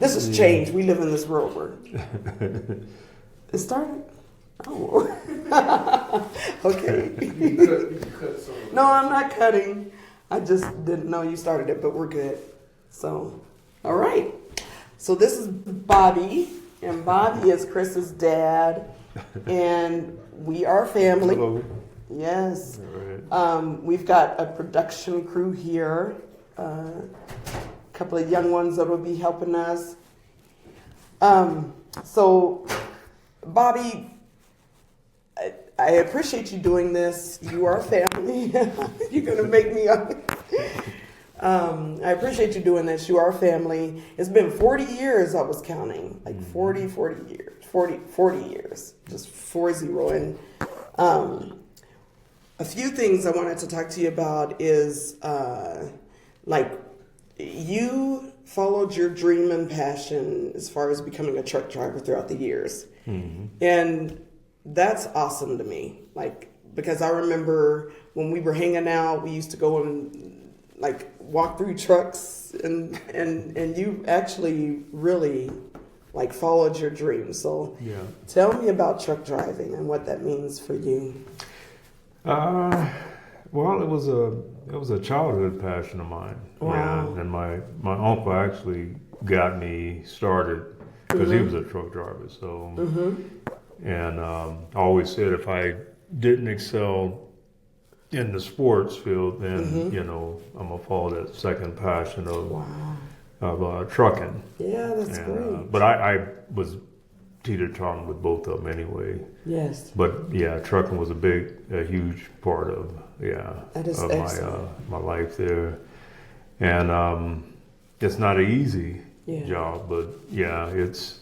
This has changed. We live in this world where it started. Oh, okay. You cut some. No, I'm not cutting. I just didn't know you started it, but we're good. So, all right. So this is Bobby, and Bobby is Chris's dad, and we are family. Hello. Yes. All right. We've got a production crew here, a couple of young ones that will be helping us. So, Bobby, I appreciate you doing this. You are family. You're going to make me up. I appreciate you doing this. You are family. It's been 40 years, I was counting. Like 40 years. 40 years. Just 40. And a few things I wanted to talk to you about is like you followed your dream and passion as far as becoming a truck driver throughout the years. Mm-hmm. And that's awesome to me. Like, because I remember when we were hanging out, we used to go and like walk through trucks and you actually really like followed your dream. So Yeah. tell me about truck driving and what that means for you. Well, it was a childhood passion of mine. Wow. Yeah, and my uncle actually got me started because he was a truck driver. So, and I always said if I didn't excel in the sports field, then you know I'm gonna follow that second passion of trucking. Yeah, that's great. But I was teeter-tottering with both of them anyway. Yes. But yeah, trucking was a huge part of That is of excellent. my life there, and it's not an easy job, but yeah, it's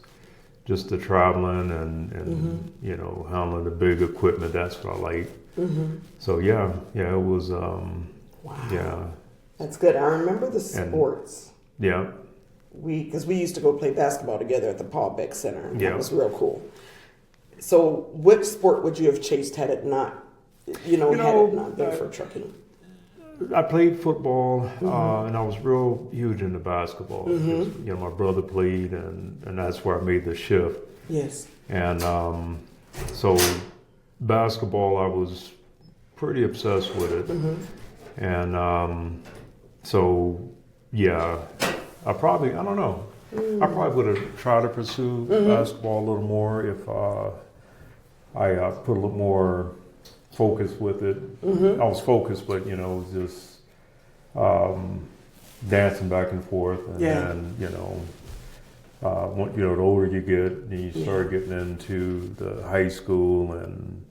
just the traveling and you know handling the big equipment. That's what I like. So yeah, it was Wow. yeah, That's good. I remember the sports. yeah. Because we used to go play basketball together at the Paul Beck Center. And Yeah. That was real cool. So which sport would you have chased had it not, had it not been for trucking? I played football, and I was real huge into basketball. 'Cause, you know, my brother played, and that's where I made the shift. Yes. And so basketball, I was pretty obsessed with it. And so, yeah, I don't know. I probably would have tried to pursue basketball a little more if I put a little more focus with it. I was focused, but it was just dancing back and forth, and then the older you get, then you start getting into the high school and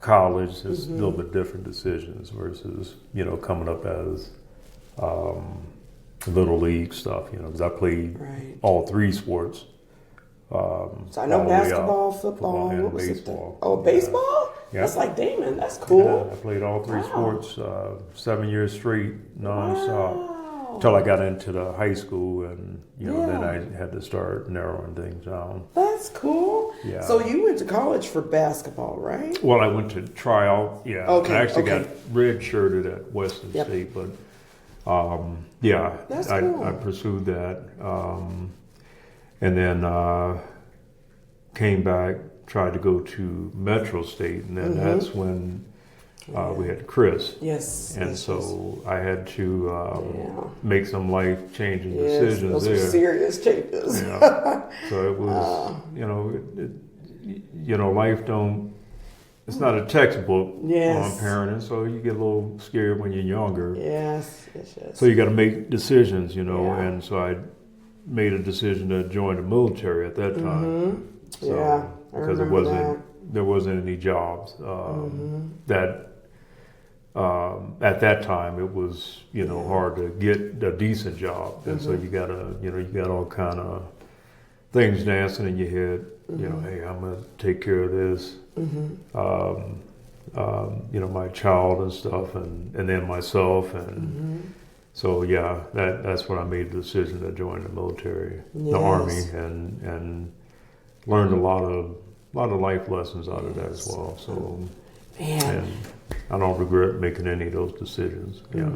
college. It's a little bit different decisions versus coming up as little league stuff. Because I played all three sports. So I know all the way up. basketball, football, and what was baseball. Oh, baseball? Yeah. That's like Damon. That's cool. Yeah, I played all three sports 7 years straight, nonstop, Wow. until I got into the high school, and then I had to start narrowing things down. That's cool. Yeah. So you went to college for basketball, right? Well, I went to try out. Yeah, Okay, I actually okay. got redshirted at Western Yep. State, but That's cool. I pursued that, and then came back, tried to go to Metro State, and then that's when we had Chris. Yes. And yes, so I had to make some life-changing yes. decisions Those there. were serious changes. Yeah. So it was, life don't. It's not a textbook Yes. on parenting, so you get a little scared when you're younger. Yes. So you got to make decisions, Yeah. And so I made a decision to join the military at that time. So, Yeah, I because remember there wasn't any jobs that. At that time, it was hard to get a decent job, and so you got all kind of things dancing in your head. Hey, I'm gonna take care of this. My child and stuff, and then myself, and so that's when I made the decision to join the military, the Army, and learned a lot of life lessons out of that as well. So. Man. And I don't regret making any of those decisions. Yeah.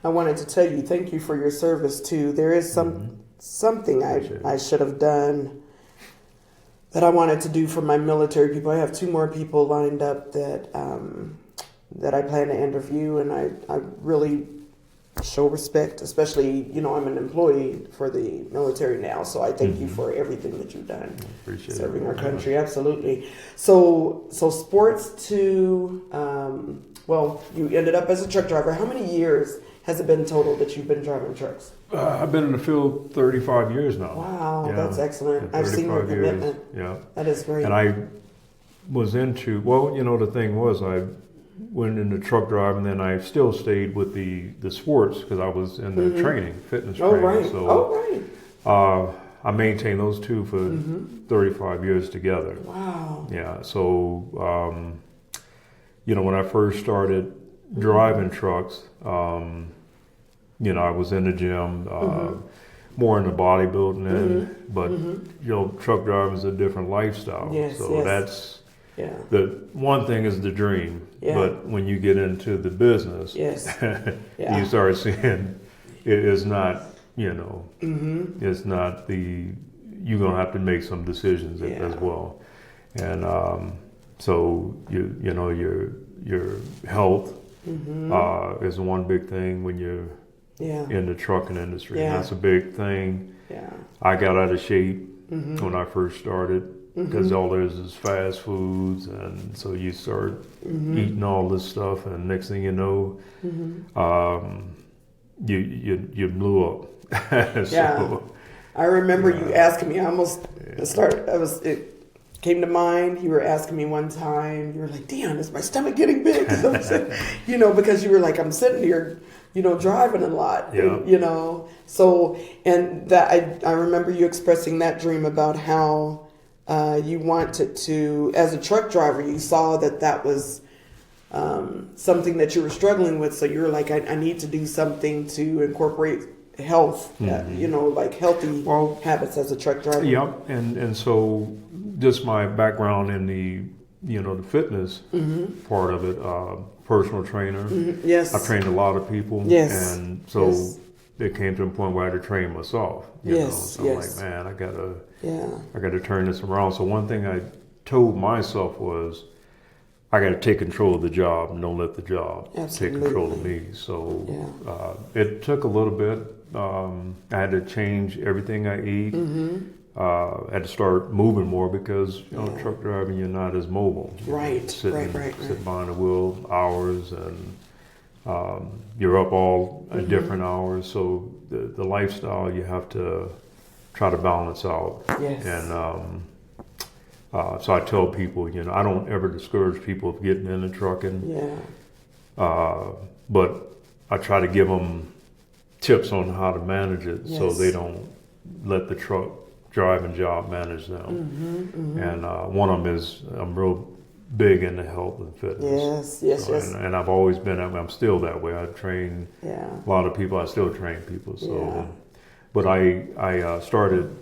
I wanted to tell you, thank you for your service too. There is something I should have done that I wanted to do for my military people. I have 2 more people lined up that that I plan to interview, and I really show respect, especially, I'm an employee for the military now, so I thank you for everything that you've done. Appreciate serving it. our country. Absolutely. So sports to, you ended up as a truck driver. How many years has it been total that you've been driving trucks? I've been in the field 35 years now. Wow, Yeah. that's excellent. Yeah, I've seen your 35 years. commitment. Yeah. That is great. And I was into, the thing was, I went into truck driving, then I still stayed with the sports because I was in the training, fitness training. Right. So I maintained those 2 for 35 years together. Wow. Yeah. So, when I first started driving trucks, I was in the gym, more in the bodybuilding end, but truck driving is a different lifestyle. Yes, so yes. the one thing is the dream, but when you get into the business, you start seeing it is not, it's not you're gonna have to make some decisions as well, and so your health is one big thing when you're in the trucking industry. And that's a big thing. I got out of shape when I first started because all there is fast foods, and so you start eating all this stuff, and next thing you know, you blew up. I remember you asking me. I almost started. It came to mind. You were asking me one time. You were like, "Dion, is my stomach getting big?" Because you were like, "I'm sitting here, driving a lot." So, and that I remember you expressing that dream about how you wanted to, as a truck driver, you saw that was something that you were struggling with. So you were like, I need to do something to incorporate health, like healthy habits as a truck driver. Yep, and so just my background in the fitness part of it, personal trainer. Yes, I trained a lot of people. Yes, and so it came to a point where I had to train myself. So I'm like, man, I gotta turn this around. So one thing I told myself was, I got to take control of the job and don't let the job take control of me. So it took a little bit. I had to change everything I eat. I had to start moving more because truck driving, you're not as mobile. Right. Sitting behind the wheel hours, and you're up all different hours. So the lifestyle you have to try to balance out. Yes. And so I tell people, I don't ever discourage people of getting into trucking. But I try to give them tips on how to manage it so they don't let the truck driving job manage them. And one of them is I'm real big into health and fitness. Yes. And I've always been, I'm still that way. I train a lot of people. I still train people. So, but I started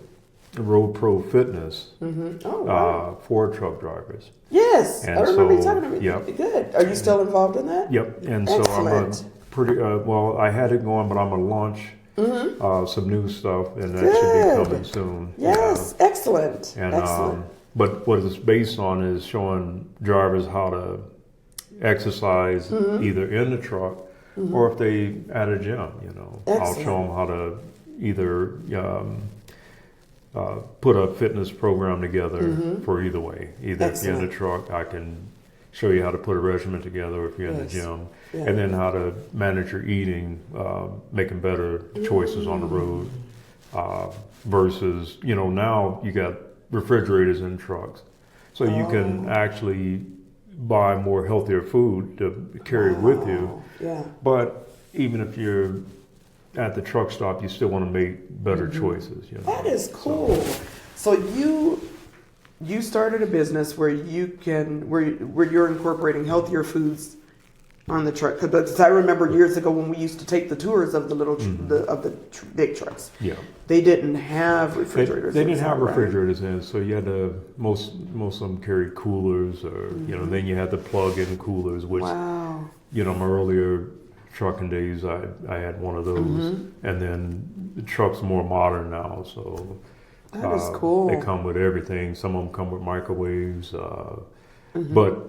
Road Pro Fitness for truck drivers. Yes, and I remember you so, talking to me. Yep. Good. Are you still involved in that? Yep. And Excellent. so I'm a pretty I had it going, but I'm gonna launch some new stuff, and that should be coming soon. Yes, excellent. And excellent. but what it's based on is showing drivers how to exercise either in the truck or if they at a gym. I'll show them how to either put a fitness program together for either way. Either if you're in the truck, I can show you how to put a regimen together if you're in the gym, and then how to manage your eating, making better choices on the road, versus, now you got refrigerators in trucks. So you can actually buy more healthier food to carry with you. But even if you're at the truck stop, you still want to make better choices. That is cool. So you started a business where where you're incorporating healthier foods on the truck. Because I remember years ago when we used to take the tours of the little big trucks. Yeah, they didn't have refrigerators. They didn't have refrigerators in, so you had to most of them carried coolers, or then you had the plug-in coolers, which my earlier trucking days, I had one of those, and then the truck's more modern now, so that is cool. they come with everything. Some of them come with microwaves, but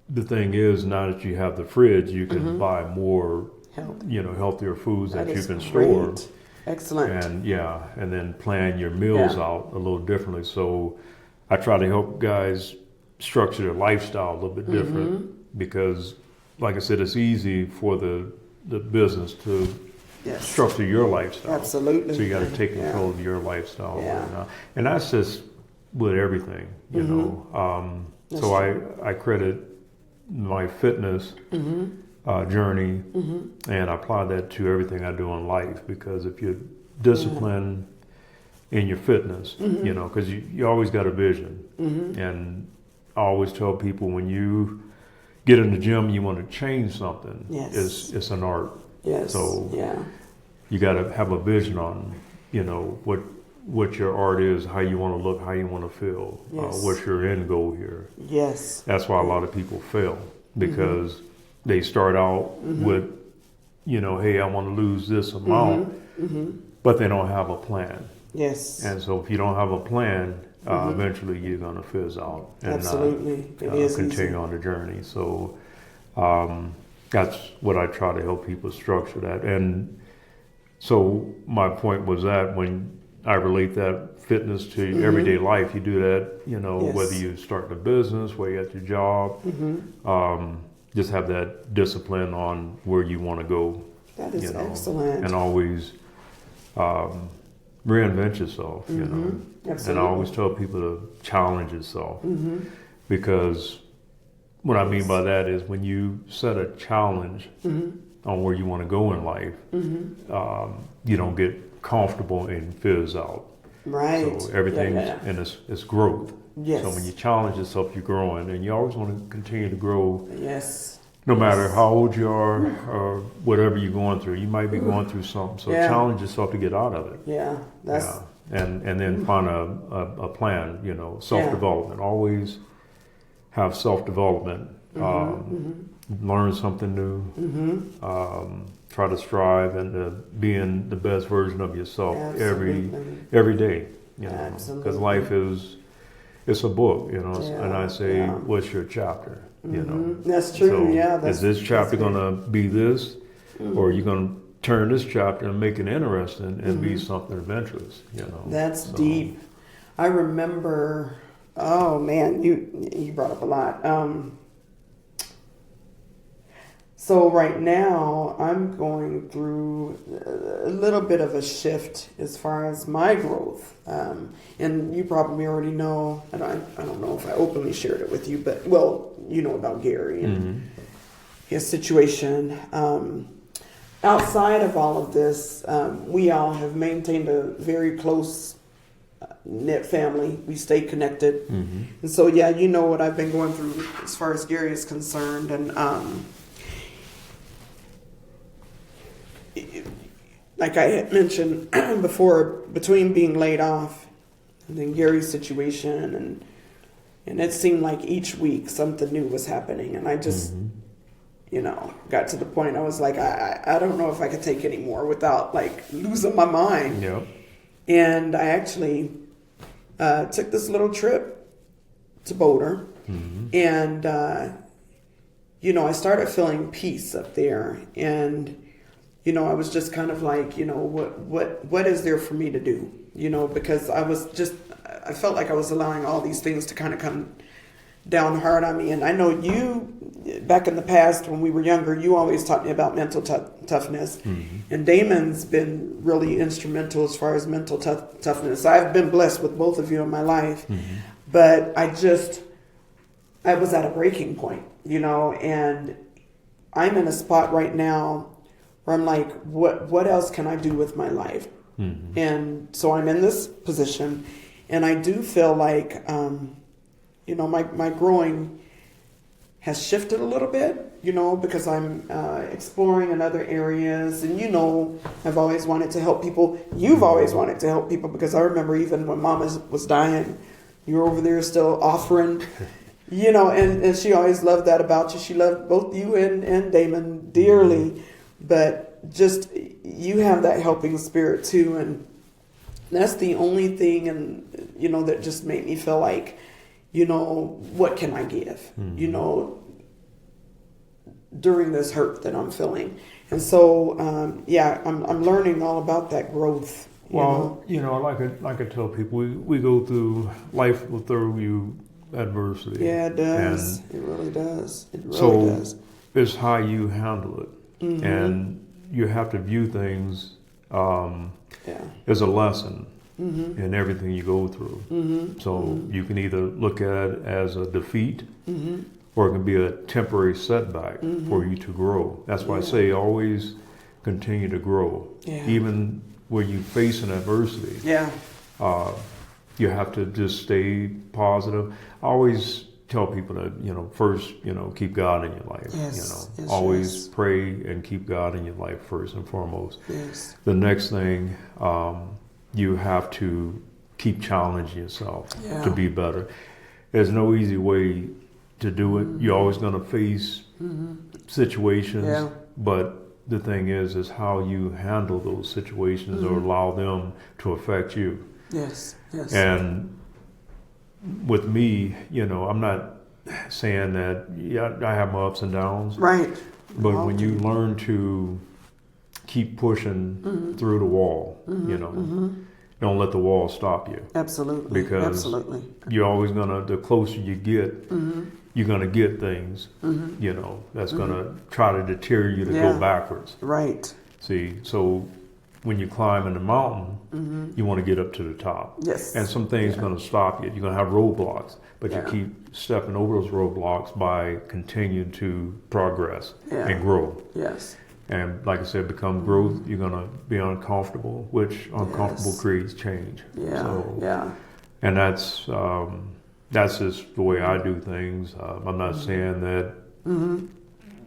the thing is, now that you have the fridge, you can buy more, healthier foods that you can store. Excellent. And then plan your meals out a little differently. So I try to help guys structure their lifestyle a little bit different because, like I said, it's easy for the business to structure your lifestyle. Absolutely. So you got to take control of your lifestyle. And that's just with everything, you know. So I credit my fitness journey and I apply that to everything I do in life, because if you're disciplined in your fitness, you know, because you always got a vision. And I always tell people, when you get in the gym, you want to change something. It's an art. So you got to have a vision on, you know, what your art is, how you want to look, how you want to feel, what's your end goal here. That's why a lot of people fail, because they start out with, you know, hey, I want to lose this amount, but they don't have a plan. And so if you don't have a plan, eventually you're going to fizz out and not continue on the journey. So that's what I try to help people structure that. And so my point was that when I relate that fitness to everyday life, you do that, you know, whether you start a business, whether you're at your job, just have that discipline on where you want to go. That is excellent. And always reinvent yourself, you know. Absolutely. And I always tell people to challenge yourself, because what I mean by that is when you set a challenge on where you want to go in life, you don't get comfortable and fizz out. So everything is growth. So when you challenge yourself, you're growing, and you always want to continue to grow. No matter how old you are or whatever you're going through, you might be going through something. So challenge yourself to get out of it. And then find a plan. You know, self-development. Always have self-development. Learn something new. Try to strive and being the best version of yourself every day. You know, because life it's a book. You know, and I say, what's your chapter? You know, that's true. So is this chapter going to be this, or are you going to turn this chapter and make it interesting and be something adventurous? You know, that's deep. I remember. Oh man, you brought up a lot. So right now I'm going through a little bit of a shift as far as my growth. And you probably already know, and I don't know if I openly shared it with you, but well, you know about Gary and his situation. Outside of all of this, we all have maintained a very close knit family. We stay connected. And so, you know what I've been going through as far as Gary is concerned. And like I had mentioned before, between being laid off and then Gary's situation, and it seemed like each week something new was happening, and I just, you know, got to the point I was like, I don't know if I could take any more without like losing my mind. And I actually took this little trip to Boulder, and you know, I started feeling peace up there, and you know, I was just kind of like, you know, what is there for me to do? You know, because I felt like I was allowing all these things to kind of come down hard on me. And I know you, back in the past when we were younger, you always taught me about mental toughness. And Damon's been really instrumental as far as mental toughness. I've been blessed with both of you in my life. But I was at a breaking point, you know, and I'm in a spot right now where I'm like, what else can I do with my life? And so I'm in this position, and I do feel like, you know, my growing has shifted a little bit, you know, because I'm exploring in other areas. And, you know, I've always wanted to help people. You've always wanted to help people, because I remember even when Mama was dying, you were over there still offering, you know, and she always loved that about you. She loved both you and Damon dearly. But just you have that helping spirit too, and that's the only thing, and that just made me feel like, what can I give? During this hurt that I'm feeling. And so, I'm learning all about that growth. Well, like I tell people, we go through, life will throw you adversity. Yeah, it does. It really does. It really does. It's how you handle it. And you have to view things as a lesson in everything you go through. So you can either look at it as a defeat, or it can be a temporary setback for you to grow. That's why I say always continue to grow. Even when you face an adversity, you have to just stay positive. I always tell people that, first, keep God in your life. Always pray and keep God in your life first and foremost. The next thing, you have to keep challenging yourself to be better. There's no easy way to do it. You're always going to face situations, but the thing is how you handle those situations or allow them to affect you. And with me, I'm not saying that I have my ups and downs, right? But when you learn to keep pushing through the wall, don't let the wall stop you. Absolutely. Because you're always the closer you get, you're gonna get things, that's gonna try to deter you to go backwards. Right. See, so when you climb in the mountain, you want to get up to the top. And some things are gonna stop you. You're gonna have roadblocks, but you keep stepping over those roadblocks by continuing to progress and grow. And like I said, become growth, you're going to be uncomfortable, which uncomfortable creates change. And that's just the way I do things. I'm not saying that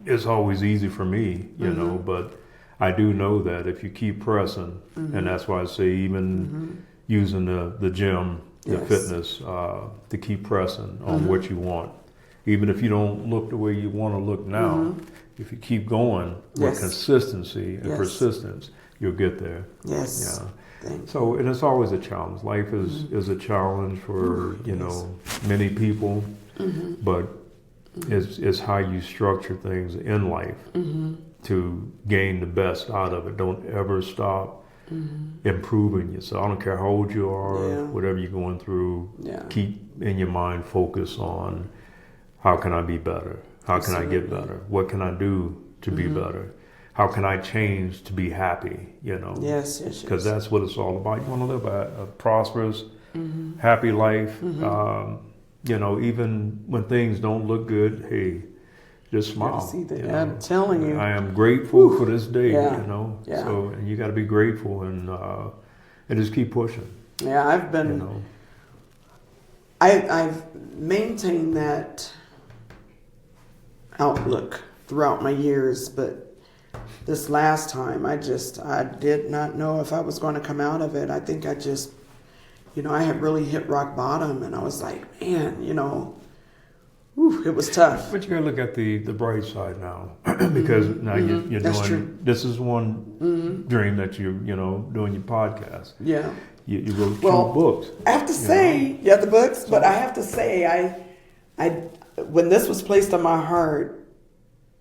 it's always easy for me, but I do know that if you keep pressing, and that's why I say even using the gym, the fitness, to keep pressing on what you want. Even if you don't look the way you want to look now, if you keep going with consistency and persistence, you'll get there. So, and it's always a challenge. Life is a challenge for, many people, but it's how you structure things in life to gain the best out of it. Don't ever stop improving yourself. I don't care how old you are, whatever you're going through, keep in your mind focus on how can I be better? How can I get better? What can I do to be better? How can I change to be happy? Because that's what it's all about. You want to live a prosperous, happy life. Even when things don't look good, hey, just smile. I'm telling you, I am grateful for this day. So and you got to be grateful and just keep pushing. I've been. I've maintained that outlook throughout my years, but this last time I did not know if I was going to come out of it. I think I just, I had really hit rock bottom, and I was like, man, it was tough. But you gotta look at the bright side now, because now you're That's doing, true. this is one dream that you're, doing your podcast. You wrote 2 books. I have to say, the books, but I have to say, I when this was placed on my heart,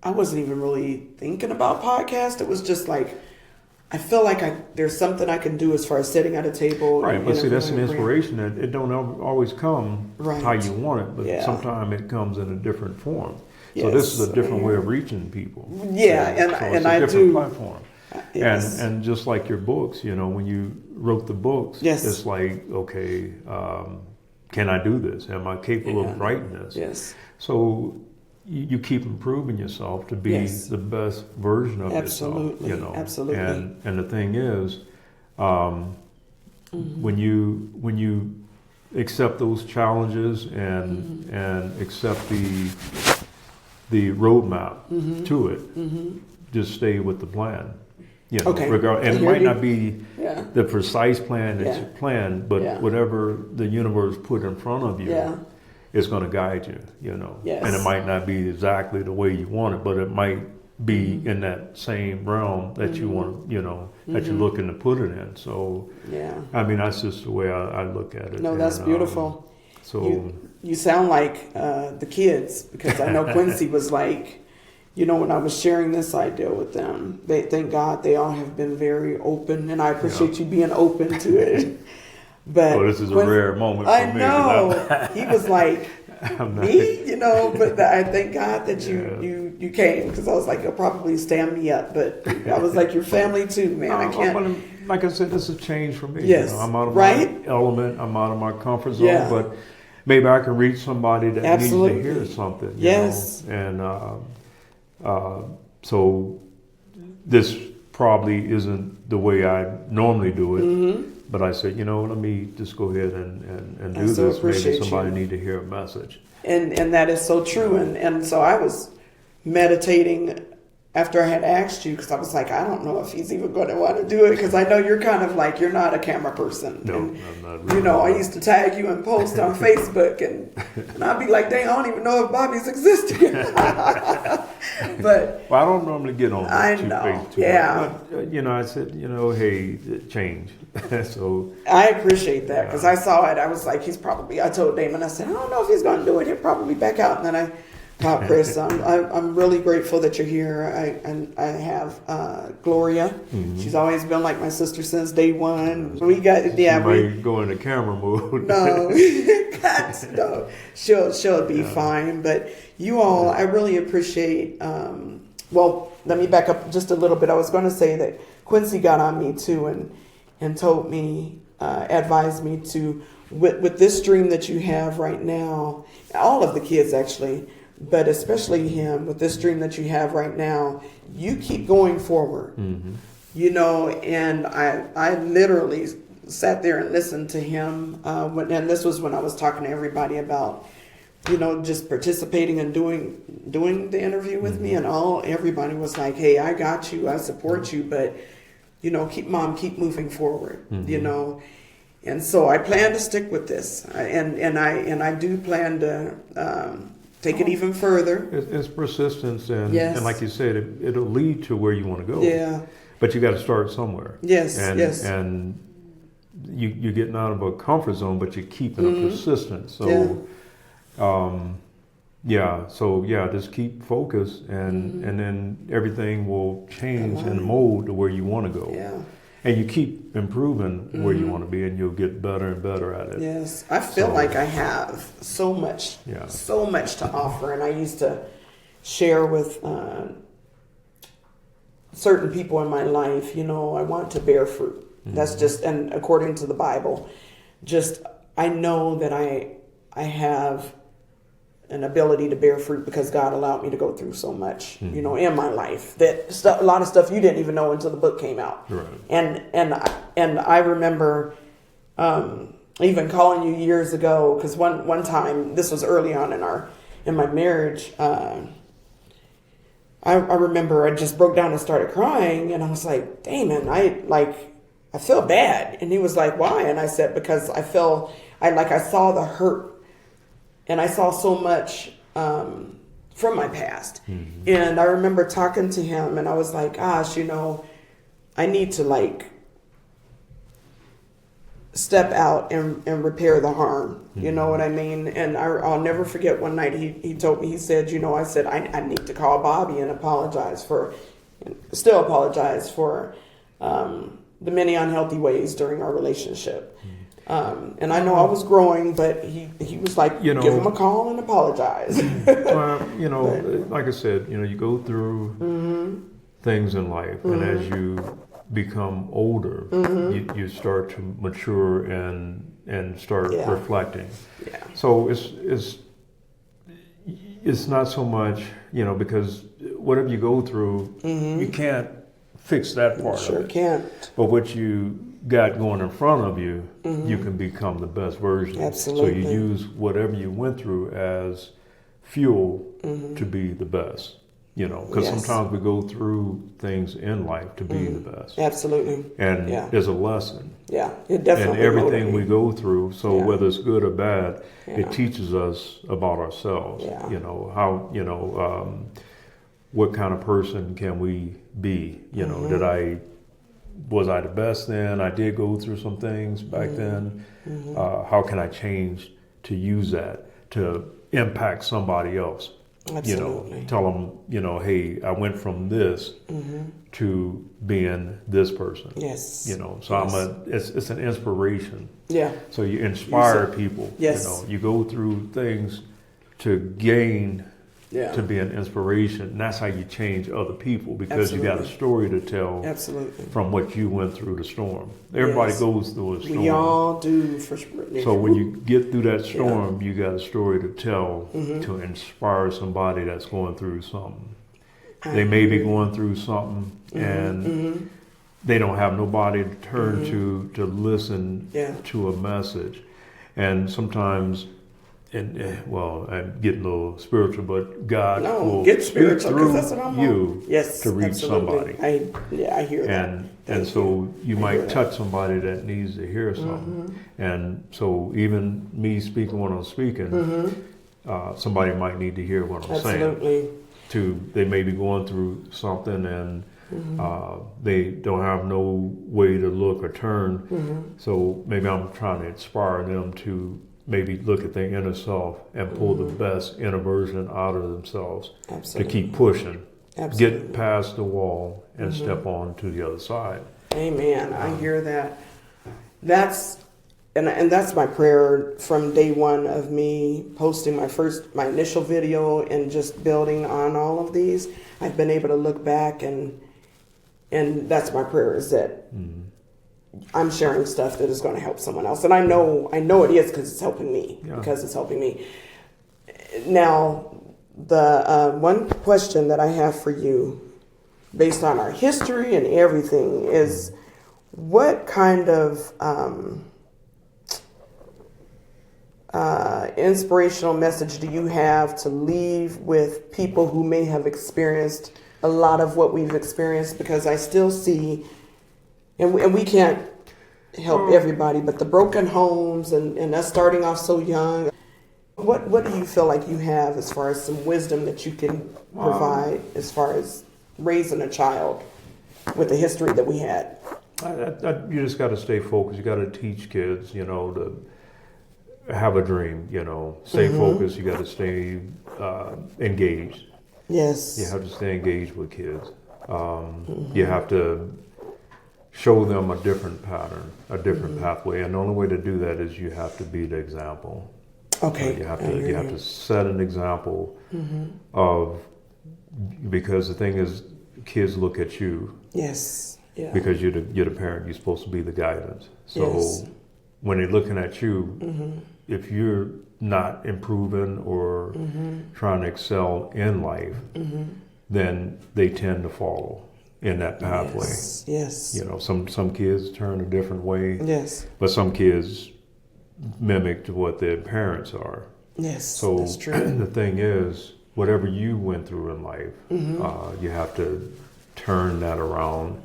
I wasn't even really thinking about podcast. It was just like, I feel like there's something I can do as far as sitting at a table. Right, but see, that's an inspiration that it don't always come how you want it, but sometimes it comes in a different form. So this is a different way of reaching people. And it's I a different do. platform. And just like your books, when you wrote the books, it's like, okay, can I do this? Am I capable of writing this? So you keep improving yourself to be the best version of yourself. Absolutely. And the thing is, when you accept those challenges and accept the roadmap to it, just stay with the plan. And it might not be the precise plan that you planned, but whatever the universe put in front of you is going to guide you, and it might not be exactly the way you want it, but it might be in that same realm that you want, that you're looking to put it in. So, I mean, that's just the way I look at it. No, that's beautiful. So you sound like the kids, because I know Quincy was like, when I was sharing this idea with them, thank God they all have been very open, and I appreciate you being open to it. But this is a rare moment for I me. know. He was like, me, but I thank God that you came, because I was like, you'll probably stand me up. But I was like, your family too, man. I can't. Like I said, this is a change for me. Yes. I'm out of my element. I'm out of my comfort zone. But maybe I can reach somebody that needs to hear something. Yes. And so this probably isn't the way I normally do it. But I said, let me just go ahead and do this. Maybe somebody need to hear a message. And that is so true. And so I was meditating after I had asked you, because I was like, I don't know if he's even going to want to do it, because I know you're kind of like, you're not a camera person. No, and, I'm not really. I used to tag you and post on Facebook, and I'd be like, dang, I don't even know if Bobby's existing. But I don't normally get on Facebook too much. But, I said, hey, change. So I appreciate that, because I saw it. I was like, I told Damon, I said, I don't know if he's going to do it. He'll probably back out. And then I thought, Chris, I'm really grateful that you're here. I have Gloria. She's always been like my sister since day one. We got we go into camera mode. No, she'll be fine. But you all, I really appreciate. Well, let me back up just a little bit. I was going to say that Quincy got on me too, and told me, advised me to, with this dream that you have right now, all of the kids actually, but especially him, with this dream that you have right now, you keep going forward. And I literally sat there and listened to him, and this was when I was talking to everybody about, just participating and doing the interview with me, and everybody was like, hey, I got you, I support you, but keep moving forward, and so I plan to stick with this, and I do plan to take it even further. It's persistence, and like you said, it'll lead to where you want to go. Yeah. But you got to start somewhere. Yes. And you're getting out of a comfort zone, but you're keeping a persistence. So, just keep focused, and then everything will change and mold to where you want to go. Yeah. And you keep improving where you want to be, and you'll get better and better at it. Yes, I feel like I have so much to offer, and I used to share with certain people in my life. I want to bear fruit. That's just, and according to the Bible, I know that I have an ability to bear fruit because God allowed me to go through so much, in my life, that a lot of stuff you didn't even know until the book came out. Right. And I remember even calling you years ago, because one time, this was early on in my marriage, I remember I just broke down and started crying, and I was like, Damon, I feel bad. And he was like, why? And I said, because I saw the hurt. And I saw so much from my past. And I remember talking to him, and I was like, gosh, I need to step out and repair the harm. You know what I mean? And I'll never forget one night he told me, he said, I said, I need to call Bobby and still apologize for the many unhealthy ways during our relationship. And I know I was growing, but he was like, give him a call and apologize. Like I said, you go through things in life, and as you become older, you start to mature and start reflecting. Yeah. So it's not so much, because whatever you go through, you can't fix that part of it. Sure can't. But what you got going in front of you, you can become the best version. Absolutely. So you use whatever you went through as fuel to be the best. Because sometimes we go through things in life to be the best. Absolutely. And there's a lesson. Yeah, it definitely. And everything we go through, so whether it's good or bad, it teaches us about ourselves. Yeah. what kind of person can we be? You know, was I the best then? I did go through some things back then. How can I change to use that to impact somebody else? Absolutely. You know, tell them, you know, hey, I went from this to being this person. Yes. You know, so it's an inspiration. Yeah. So you inspire people. Yes. You know, you go through things to gain, to be an inspiration. And that's how you change other people, because you got a story to tell. Absolutely. From what you went through the storm. Everybody goes through a storm. We all do. So when you get through that storm, you got a story to tell to inspire somebody that's going through something. They may be going through something and they don't have nobody to turn to listen to a message. And sometimes, well, I'm getting a little spiritual, but God will get speak spiritual, through that's what I'm you to reach absolutely. somebody. I hear that. And so you might touch somebody that needs to hear something. And so even me speaking what I'm speaking, somebody might need to hear what I'm saying. They may be going through something and they don't have no way to look or turn. So maybe I'm trying to inspire them to maybe look at their inner self and pull the best inner version out of themselves to keep pushing, get past the wall and step on to the other side. Amen. I hear that. That's my prayer from day one of me posting my initial video and just building on all of these. I've been able to look back and that's my prayer, is that I'm sharing stuff that is going to help someone else. And I know it is, because it's helping me. Now, the one question that I have for you, based on our history and everything, is what kind of inspirational message do you have to leave with people who may have experienced a lot of what we've experienced? Because I still see, and we can't help everybody, but the broken homes and us starting off so young. What do you feel like you have as far as some wisdom that you can provide as far as raising a child with the history that we had? You just got to stay focused. You got to teach kids, you know, to have a dream, you know, stay focused. You got to stay engaged. Yes. You have to stay engaged with kids. You have to show them a different pattern, a different pathway. And the only way to do that is you have to be the example. Okay. You have to set an example of, because the thing is, kids look at you. Yes. Yeah. Because you're the parent, you're supposed to be the guidance. So when they're looking at you, if you're not improving or trying to excel in life, then they tend to follow in that pathway. Yes. You know, some kids turn a different way. Yes. But some kids mimic to what their parents are. Yes. So that's true. The thing is, whatever you went through in life, you have to turn that around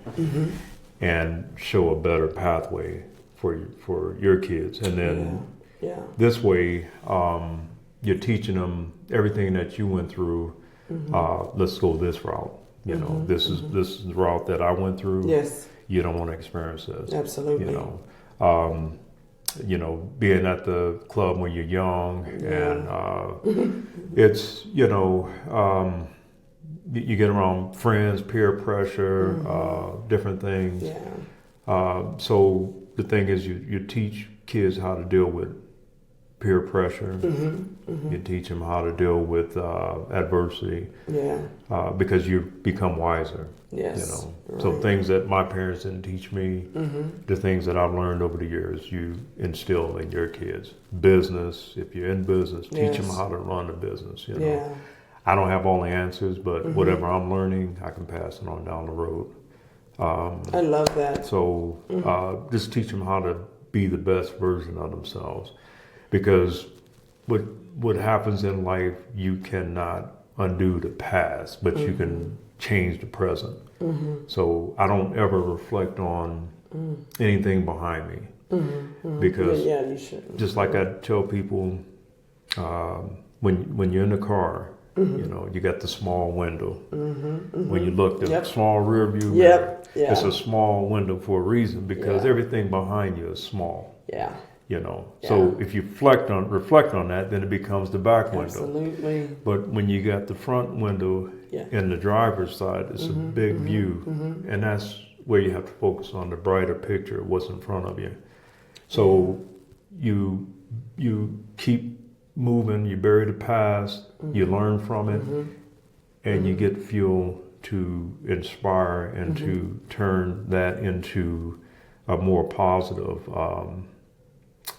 and show a better pathway for your kids. And then this way, you're teaching them everything that you went through. Let's go this route. You know, this is the route that I went through. Yes. You don't want to experience this. Absolutely. You know, being at the club when you're young, and it's, you know, you get around friends, peer pressure, different things. So the thing is, you teach kids how to deal with peer pressure. You teach them how to deal with adversity. Because you become wiser. Yes. You know, so things that my parents didn't teach me, the things that I've learned over the years, you instill in your kids. Business, if you're in business, teach them how to run a business. You know, I don't have all the answers, but whatever I'm learning, I can pass it on down the road. I love that. So just teach them how to be the best version of themselves, because what happens in life, you cannot undo the past, but you can change the present. So I don't ever reflect on anything behind me, because you should. just like I tell people, when you're in the car You know, you got the small window. Mm-hmm. When you look, the Yep. small rear view mirror, Yep. Yeah. it's a small window for a reason because Yeah. everything behind you is small. Yeah. You know, Yeah. so if you reflect on that, then it becomes the back window. Absolutely. But when you got the front window Yeah. in the driver's side, it's a big view, and that's where you have to focus on the brighter picture of what's in front of you. So you keep moving, you bury the past, you learn from it, and you get fuel to inspire and to turn that into a more positive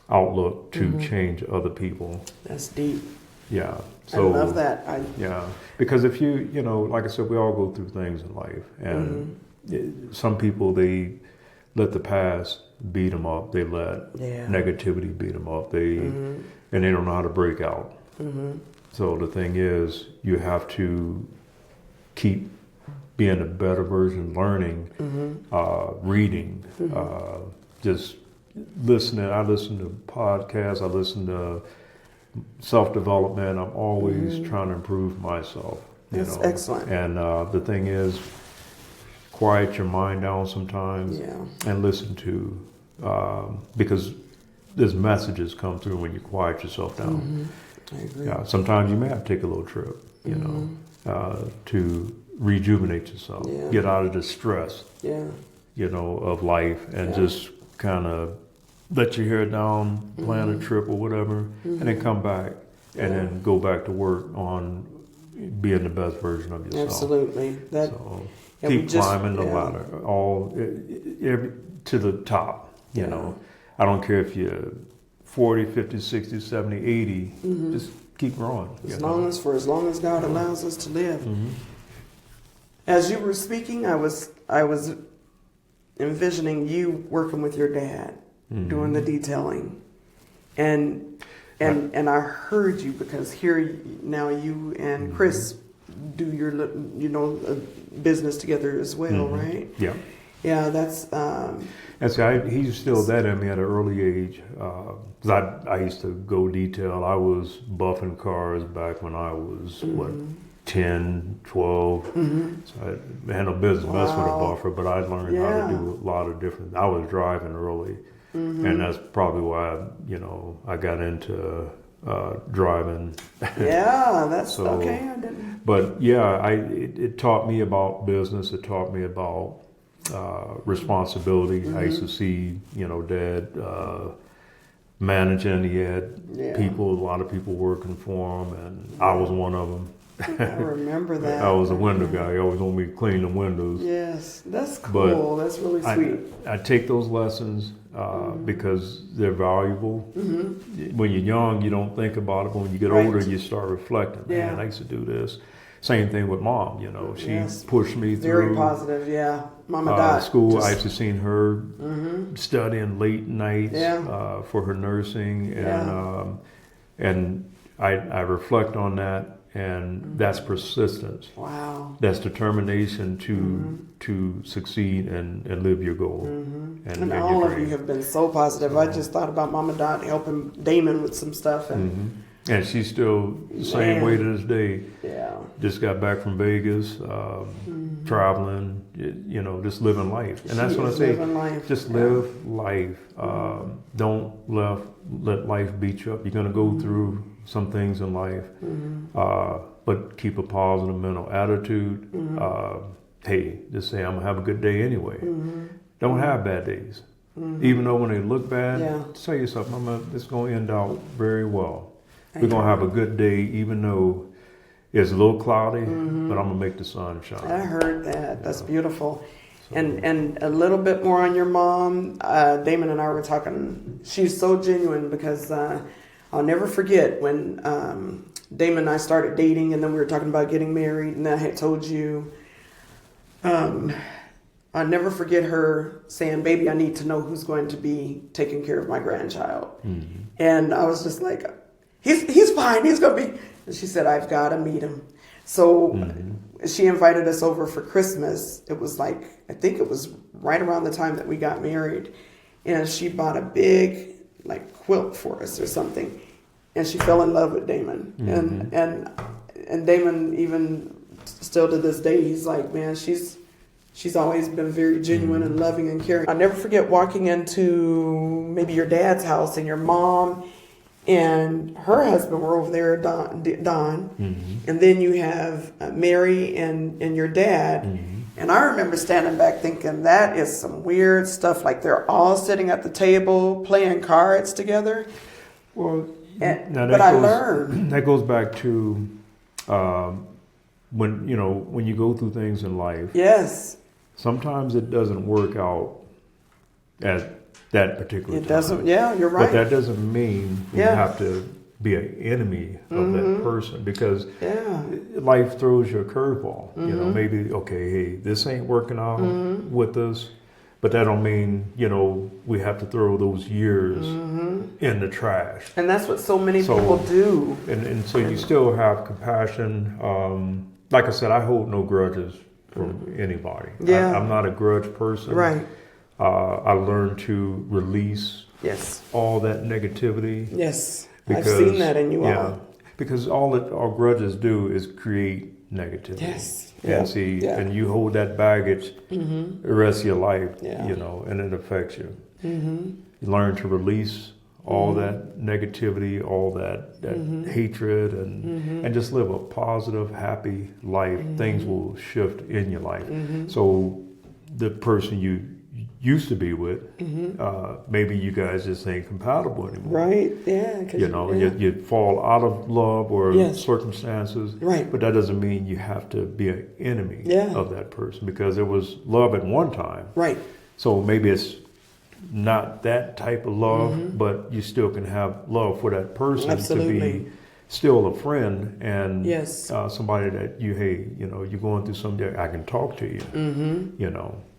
outlook to change other people. That's deep. Yeah. I love that. Yeah, because if you know, like I said, we all go through things in life, and some people, they let the past beat them up. They let negativity beat them up. And they don't know how to break out. So the thing is, you have to keep being a better version, learning, reading, just listening. I listen to podcasts. I listen to self-development. I'm always trying to improve myself. That's excellent. And the thing is, quiet your mind down sometimes and listen to, because there's messages come through when you quiet yourself down. I agree. Yeah, sometimes you may have to take a little trip, you know, to rejuvenate yourself, get out of the stress, you know, of life, and just kind of let your hair down, plan a trip or whatever, and then come back and then go back to work on being the best version of yourself. Absolutely. So keep climbing the ladder, to the top, you know. I don't care if you're 40, 50, 60, 70, 80, just keep growing. For as long as God allows us to live. As you were speaking, I was envisioning you working with your dad, doing the detailing, and I heard you because here now you and Chris do your business together as well, right? Yeah. Yeah, that's. And see, he's still that in me at an early age. Because I used to go detail. I was buffing cars back when I was, 10, 12. So I had no business messing with a buffer, but I learned how to do a lot of different. I was driving early. And that's probably why, I got into driving. Yeah, that's so, okay. I didn't. But yeah, it taught me about business. It taught me about responsibility. I used to see, Dad managing. He had a lot of people working for him, and I was one of them. I remember that. I was a window guy. He always wanted me to clean the windows. Yes, that's cool. That's really sweet. I take those lessons because they're valuable. When you're young, you don't think about it, but when you get older, you start reflecting. Man, I used to do this. Same thing with Mom. She pushed me through. Very positive, Mama Dot. School. I used to see her studying late nights for her nursing, and I reflect on that. And that's persistence. Wow. That's determination to succeed and live your goal. And all of you have been so positive. So, I just thought about Mama Dot helping Damon with some stuff. And she's still the same way to this day. Yeah. Just got back from Vegas, traveling, just living life. And that's what I say. Just live life. Don't let life beat you up. You're going to go through some things in life, but keep a positive mental attitude. Hey, just say, I'm going to have a good day anyway. Don't have bad days. Even though when they look bad, tell yourself, it's going to end out very well. We're going to have a good day, even though it's a little cloudy, but I'm going to make the sun shine. I heard that. That's beautiful. So, and a little bit more on your mom. Damon and I were talking. She's so genuine because I'll never forget when Damon and I started dating, and then we were talking about getting married, and I had told you, I'll never forget her saying, baby, I need to know who's going to be taking care of my grandchild. And I was just like, he's fine, he's going to be. And she said, I've got to meet him. So she invited us over for Christmas. It was I think it was right around the time that we got married. And she bought a big quilt for us or something. And she fell in love with Damon. And and Damon even still to this day, he's like, man, she's always been very genuine and loving and caring. I'll never forget walking into maybe your dad's house, and your mom and her husband were over there, Don. And then you have Mary and your dad. And I remember standing back thinking, that is some weird stuff. Like they're all sitting at the table playing cards together. Well, But I learned. That goes back to when you go through things in life. Yes. Sometimes it doesn't work out at that particular time. It doesn't. Yeah, you're right. But that doesn't mean you have to be an enemy of that person, because life throws you a curveball. You know, maybe, okay, hey, this ain't working out with us, but that don't mean, we have to throw those years in the trash. And that's what so many people do. And so you still have compassion. Like I said, I hold no grudges from anybody. Yeah. I'm not a grudge person. Right. I learned to release all that negativity. Yes. Because, I've seen that in you all. Because all that our grudges do is create negativity. Yes. And and you hold that baggage the rest of your life, and it affects you. You learn to release all that negativity, all that hatred, and just live a positive, happy life. Things will shift in your life. So the person you used to be with, maybe you guys just ain't compatible anymore. Right, yeah. You fall out of love or circumstances, right. But that doesn't mean you have to be an enemy of that person, because it was love at one time. Right. So maybe it's not that type of love, but you still can have love for that person. Absolutely. To be still a friend and somebody that you're going through something, I can talk to you,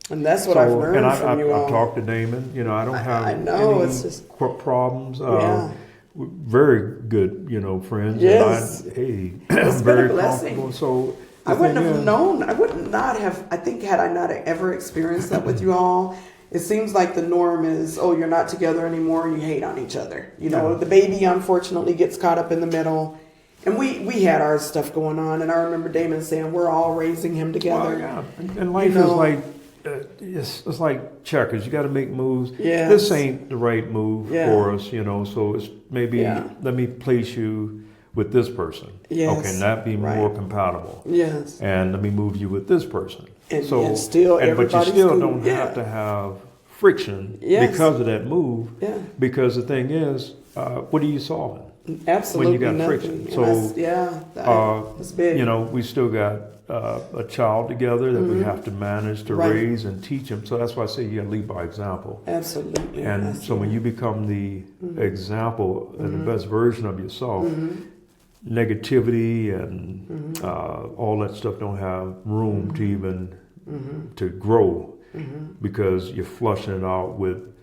And that's what I've learned from you all. I've talked to Damon. I don't have it's just problems. We're very good, friends. Yes. And it's I'm been very a blessing. comfortable. So I wouldn't have known. I would not have. I think had I not ever experienced that with you all, it seems like the norm is, oh, you're not together anymore. You hate on each other. The baby unfortunately gets caught up in the middle. And we had our stuff going on. And I remember Damon saying, we're all raising him together. Well, and life is like, it's like checkers. You got to make moves. Yes. This ain't the right move for us, So it's maybe let me place you with this person. Yes. Okay, and that be more compatible. Yes. And let me move you with this person. And still, but you still don't have to have friction because of that move. Yeah. Because the thing is, what are you solving? Absolutely when you got nothing. friction. That's big. We still got a child together that we have to manage to raise and teach them. So that's why I say you got to lead by example. Absolutely. And so when you become the example and the best version of yourself, negativity and all that stuff don't have room to even to grow, because you're flushing it out with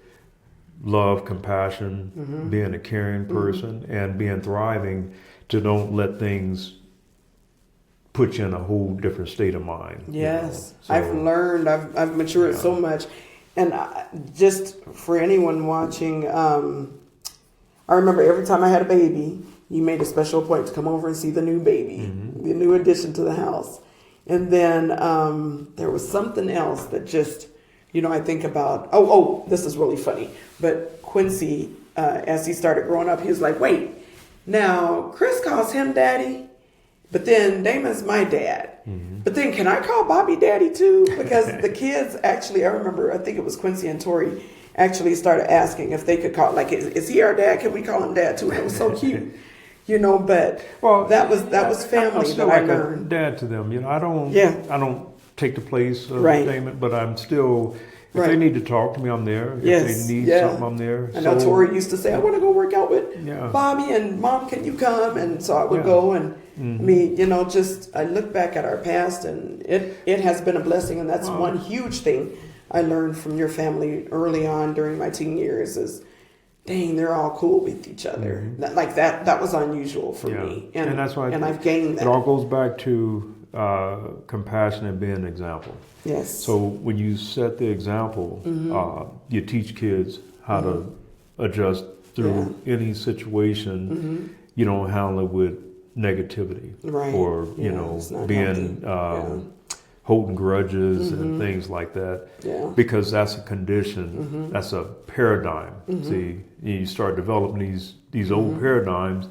love, compassion, being a caring person, and being thriving, to don't let things put you in a whole different state of mind. Yes. So, I've learned, I've matured so much. And just for anyone watching, I remember every time I had a baby, you made a special point to come over and see the new baby, the new addition to the house. And then there was something else that just, I think about, this is really funny. But Quincy, as he started growing up, he was like, wait, now Chris calls him daddy, but then Damon's my dad. But then can I call Bobby daddy too? Because the kids actually, I think it was Quincy and Tori, actually started asking if they could call, like, is he our dad? Can we call him dad too? And it was so cute. But that was family that I learned. A dad to them. I don't take the place of Damon, but I'm still. If they need to talk to me, I'm there. If they need something, I'm there. I know Tori used to say, I want to go work out with Bobby, and Mom, can you come? And so I would go, and I look back at our past, and it has been a blessing. And that's one huge thing I learned from your family early on during my teen years is, dang, they're all cool with each other. That was unusual for me. And that's why I've gained that. It all goes back to compassion and being an example. Yes. So when you set the example, you teach kids how to adjust through any situation. You don't handle it with negativity, Right. or It's not being healthy. holding grudges and things like that. Yeah. Because that's a condition, that's a paradigm. See, you start developing these old paradigms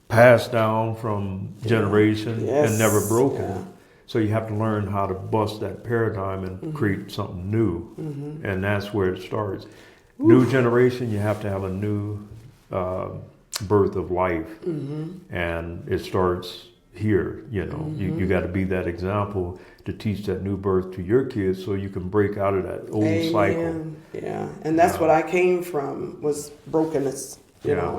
passed down from generation Yes. and never broken. Yeah. So you have to learn how to bust that paradigm and create something new, and that's where it starts. New generation, you have to have a new birth of life, and it starts here. You got to be that example to teach that new birth to your kids, so you can break out of that old cycle. Yeah, and that's what I came from, was brokenness. You know,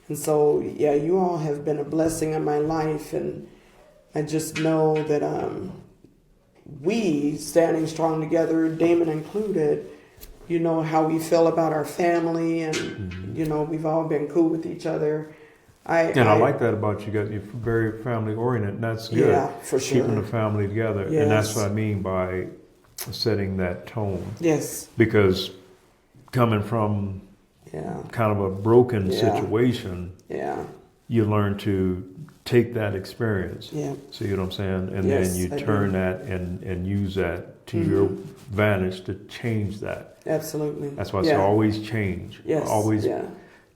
and so you all have been a blessing in my life, and I just know that we standing strong together, Damon included, how we feel about our family, and we've all been cool with each other. I like that about you guys. You're very family oriented, and that's good. Yeah, for sure. Keeping the family together, Yes. and that's what I mean by setting that tone. Yes. Because coming from kind of a broken situation, you learn to take that experience. Yeah. See what I'm saying? And Yes, then you I turn do. that and use that to your advantage to change that. Absolutely. That's why I say always change. Yes. Always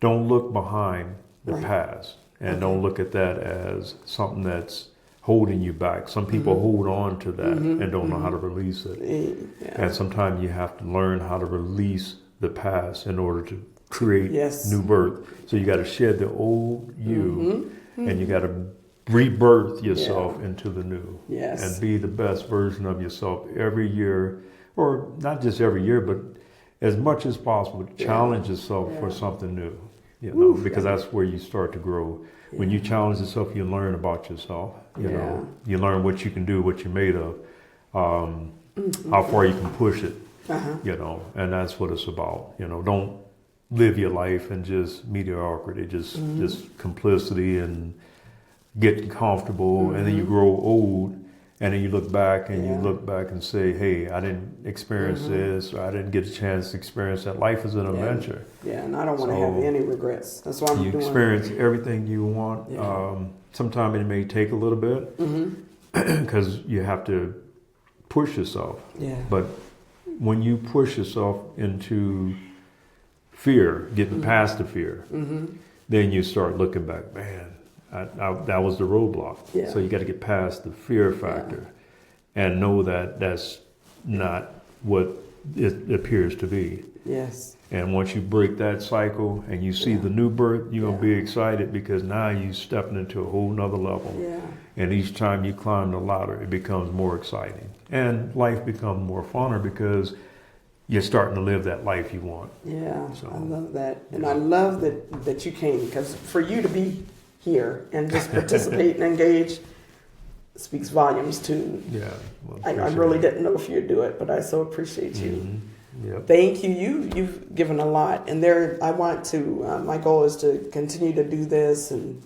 don't look behind the Right. past, and don't look at that as something that's holding you back. Some people hold on to that and don't know how to release it. And sometimes you have to learn how to release the past in order to create new birth. So you got to shed the old you, and you got to rebirth yourself into the new, and be the best version of yourself every year, or not just every year, but as much as possible. Challenge yourself for something new, because that's where you start to grow. When you challenge yourself, you learn about yourself. You learn what you can do, what you're made of, how far you can push it. And that's what it's about. Don't live your life in just mediocrity, just complicity and getting comfortable, and then you grow old, and then you look back and say, hey, I didn't experience this, or I didn't get a chance to experience that. Life is an adventure. And I don't want to have any regrets. That's why I'm doing. You experience everything you want. Sometimes it may take a little bit, because you have to push yourself. But when you push yourself into fear, getting past the fear, then you start looking back, man, that was the roadblock. So you got to get past the fear factor and know that that's not what it appears to be. And once you break that cycle and you see the new birth, you're going to be excited, because now you're stepping into a whole nother level. And each time you climb the ladder, it becomes more exciting. And life becomes more funner, because you're starting to live that life you want. So, I love that. And I love that you came, because for you to be here and just participate and engage speaks volumes too. I really didn't know if you'd do it, but I so appreciate you. Thank you. You've given a lot, and I want to. My goal is to continue to do this and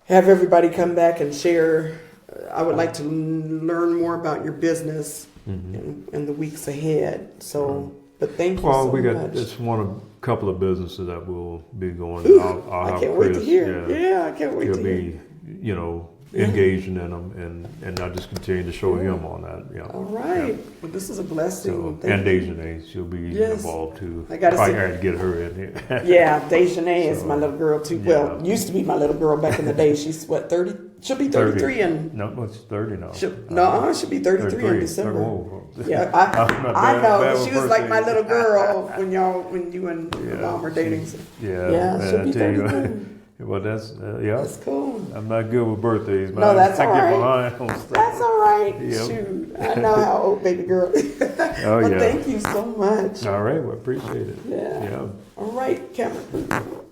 have everybody come back and share. I would like to learn more about your business in the weeks ahead. So, but thank you so much. It's one of a couple of businesses that will be going. I can't wait to hear. I can't wait to hear. He'll be, engaging in them, and I just continue to show him on that. All right. Well, this is a blessing. And Dejanay, she'll be involved too. I got to get her in here. Dejanay is my little girl too. Well, used to be my little girl back in the day. She's 30? She'll be 33 and no, it's 30 now. She'll be 33 in December. I know. She was like my little girl when you and Mom were dating. She'll be 33. Well, that's That's cool. I'm not good with birthdays, but that's I all get right. behind on stuff. That's all right. Shoot, I know how old baby girl. Thank you so much. All right, well, appreciate it. All right, Cameron.